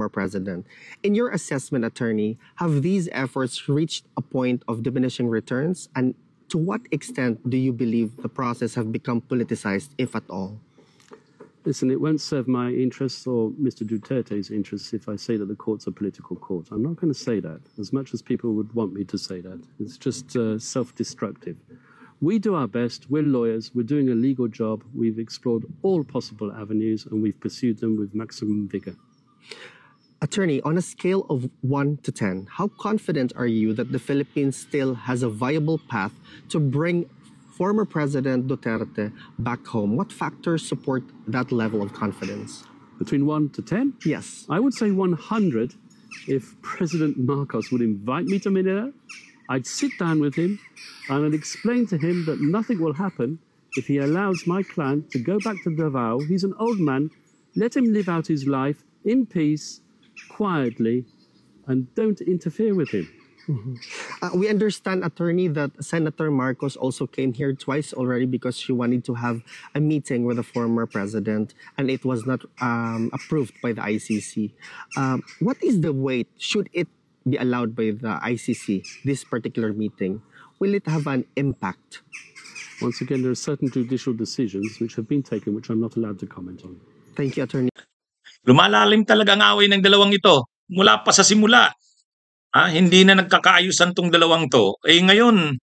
former president. In your assessment, attorney, have these efforts reached a point of diminishing returns? And to what extent do you believe the process have become politicized, if at all? Listen, it won't serve my interests or Mr. Duterte's interests if I say that the court's a political court. I'm not going to say that, as much as people would want me to say that. It's just self-destructive. We do our best. We're lawyers. We're doing a legal job. We've explored all possible avenues, and we've pursued them with maximum vigor. Attorney, on a scale of 1 to 10, how confident are you that the Philippines still has a viable path to bring former President Duterte back home? What factors support that level of confidence? Between 1 to 10? Yes. I would say 100 if President Marcos would invite me to Manila. I'd sit down with him and I'd explain to him that nothing will happen if he allows my client to go back to Davao. He's an old man. Let him live out his life in peace, quietly, and don't interfere with him. We understand, attorney, that Senator Marcos also came here twice already because she wanted to have a meeting with the former president, and it was not approved by the ICC. What is the weight? Should it be allowed by the ICC, this particular meeting? Will it have an impact? Once again, there are certain judicial decisions which have been taken which I'm not allowed to comment on. Thank you, attorney. Lumalalim talaga ang away ng dalawang ito. Mula pa sa simula. Hindi na nagkakaayusan tong dalawang to. Ngayon,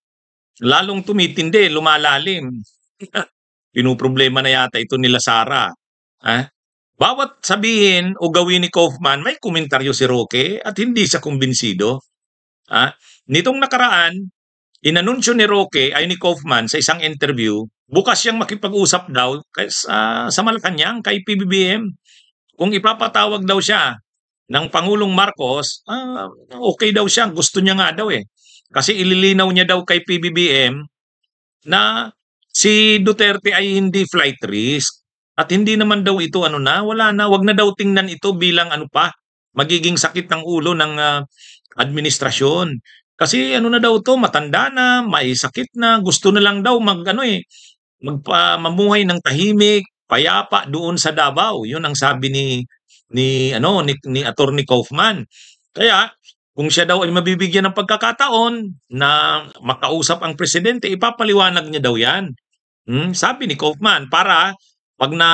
lalong tumitindi, lumalalim. Pinuproblema na yata ito nila Sara. Bawat sabihin o gawin ni Kaufman, may komentaryo si Roque at hindi siya kumbinsido. Nitong nakaraan, inanunsyo ni Roque ay ni Kaufman sa isang interview, bukas siyang makipag-usap daw sa Malacanang kay PBBM. Kung ipapatawag daw siya ng Pangulong Marcos, okay daw siya. Gusto niya nga daw Kasi ililinaw niya daw kay PBBM na si Duterte ay hindi flight risk. At hindi naman daw ito wala na. Wag na daw tingnan ito bilang magiging sakit ng ulo ng administrasyon. Kasi na daw to, matanda na, may sakit na, gusto na lang daw mamuhay ng tahimik, payapa doon sa Davao. Yun ang sabi ni Attorney Kaufman. Kaya kung siya daw ay mabibigyan ng pagkakataon na makausap ang presidente, ipapaliwanag niya daw 'yan. Sabi ni Kaufman, para pag na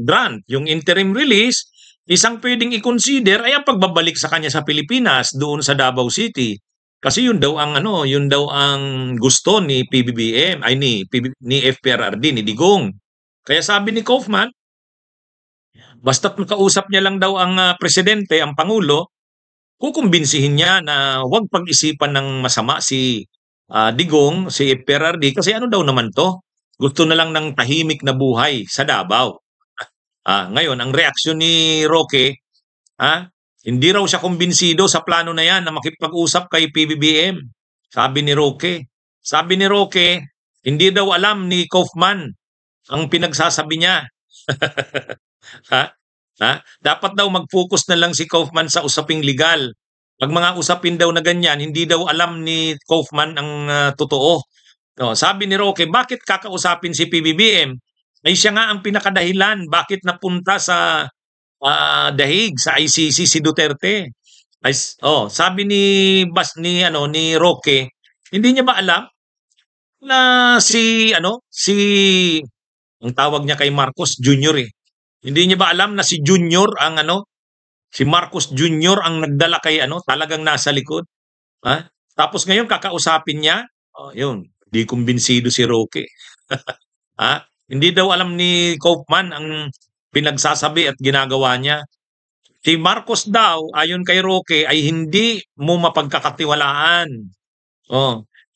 grant yung interim release, isang pwedeng i-consider ay ang pagbabalik sa kanya sa Pilipinas doon sa Davao City. Kasi yun daw ang gusto ni PBBM ay ni FPRRD, ni Digong. Kaya sabi ni Kaufman, basta't makausap niya lang daw ang presidente, ang pangulo, kukumbinsihin niya na huwag pag-isipan ng masama si Digong, si FPRRD, kasi daw naman to? Gusto na lang ng tahimik na buhay sa Davao. Ngayon, ang reaksyon ni Roque, hindi raw siya kumbinsido sa plano na yan na makipag-usap kay PBBM. Sabi ni Roque, hindi daw alam ni Kaufman ang pinagsasabi niya. Dapat daw mag-focus na lang si Kaufman sa usaping legal. Pag mga usapin daw na ganyan, hindi daw alam ni Kaufman ang totoo. Sabi ni Roque, bakit kakausapin si PBBM? Ay siya nga ang pinakadahilan bakit napunta sa dahig sa ICC si Duterte. Sabi ni Roque, hindi niya ba alam na ang tawag niya kay Marcos Jr. Hindi niya ba alam na si Junior si Marcos Jr. ang nagdala kay talagang nasa likod? Tapos ngayon kakausapin niya, yun, di kumbinsido si Roque. Hindi daw alam ni Kaufman ang pinagsasabi at ginagawa niya. Si Marcos daw, ayon kay Roque, ay hindi mo mapagkakatiwalaan.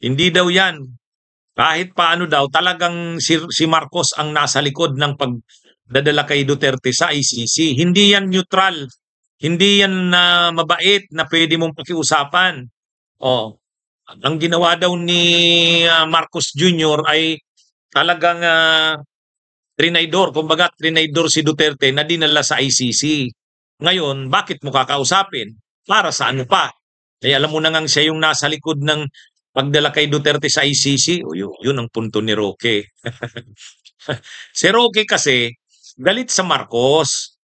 Hindi daw yan. Kahit paano daw, talagang si Marcos ang nasa likod ng pagdadala kay Duterte sa ICC. Hindi yan neutral. Hindi yan mabait na pwede mong pakiusapan. Ang ginawa daw ni Marcos Jr. ay talagang trinaydor. Kumbaga, trinaydor si Duterte na dinala sa ICC. Ngayon, bakit mo kakausapin? Para sa ano pa? Alam mo na nga siya yung nasa likod ng pagdala kay Duterte sa ICC. Yun ang punto ni Roque. Si Roque kasi galit sa Marcos.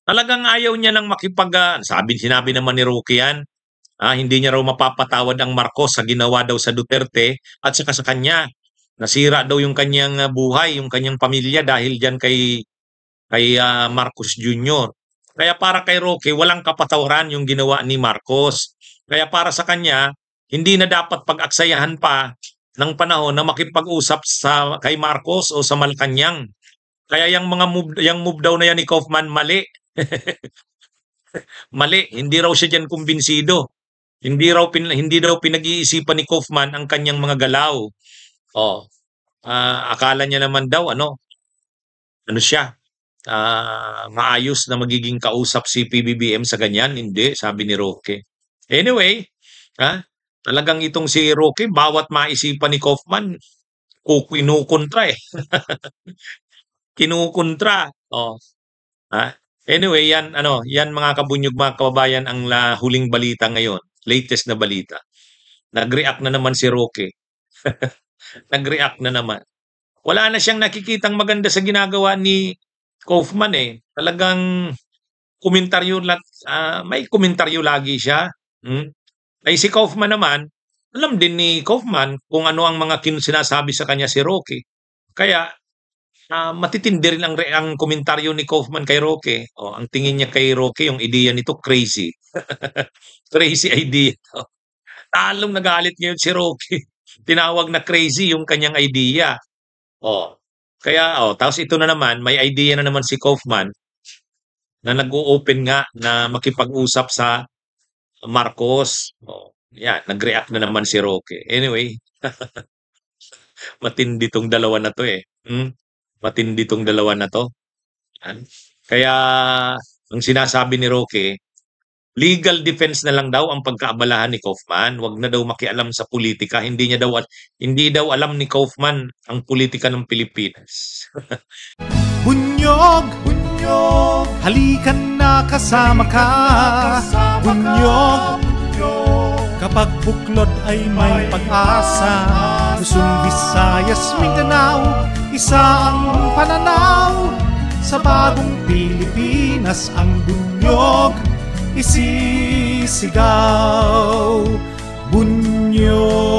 Talagang ayaw niya nang sinabi naman ni Roque yan, hindi niya raw mapapatawad ang Marcos sa ginawa daw sa Duterte at saka sa kanya. Nasira daw yung kanyang buhay, yung kanyang pamilya dahil diyan kay Marcos Jr. Kaya para kay Roque, walang kapatawaran yung ginawa ni Marcos. Kaya para sa kanya, hindi na dapat pag-aksayahan pa ng panahon na makipag-usap kay Marcos o sa Malacanang. Kaya yung move daw na yan ni Kaufman, mali. Mali, hindi raw siya diyan kumbinsido. Hindi daw pinag-iisipan ni Kaufman ang kanyang mga galaw. Oh, akala niya naman daw ano siya, maayos na magiging kausap si PBBM sa ganyan. Hindi, sabi ni Roque. Anyway, talagang itong si Roque, bawat maisipan ni Kaufman, kinukontra eh. Kinukontra. Oh. Anyway, yan mga kabunyog, mga kababayan, ang huling balita ngayon. Latest na balita. Nag-react na naman si Roque. Nag-react na naman. Wala na siyang nakikitang maganda sa ginagawa ni Kaufman eh. Talagang may komentaryo lagi siya. Ay si Kaufman naman, alam din ni Kaufman kung ano ang mga sinasabi sa kanya si Roque. Kaya matitindi rin ang komentaryo ni Kaufman kay Roque. Ang tingin niya kay Roque, yung ideya nito crazy. Crazy idea. Talong nagalit ngayon si Roque. Tinawag na crazy yung kanyang idea. Kaya tapos ito na naman, may idea na naman si Kaufman na nag-o-open nga na makipag-usap sa Marcos. Yan, nag-react na naman si Roque. Anyway, matindi tong dalawa na to eh. Matindi tong dalawa na to. Kaya ang sinasabi ni Roque, legal defense na lang daw ang pagkaabalahan ni Kaufman. Wag na daw makialam sa politika. Hindi daw alam ni Kaufman ang politika ng Pilipinas. Bunyog, bunyog, halikan na kasama ka. Bunyog, kapag buklod ay may pag-asa. Luzon, Visayas, Mindanao, isa ang pananaw. Sa bagong Pilipinas ang bunyog isisigaw. Bunyog.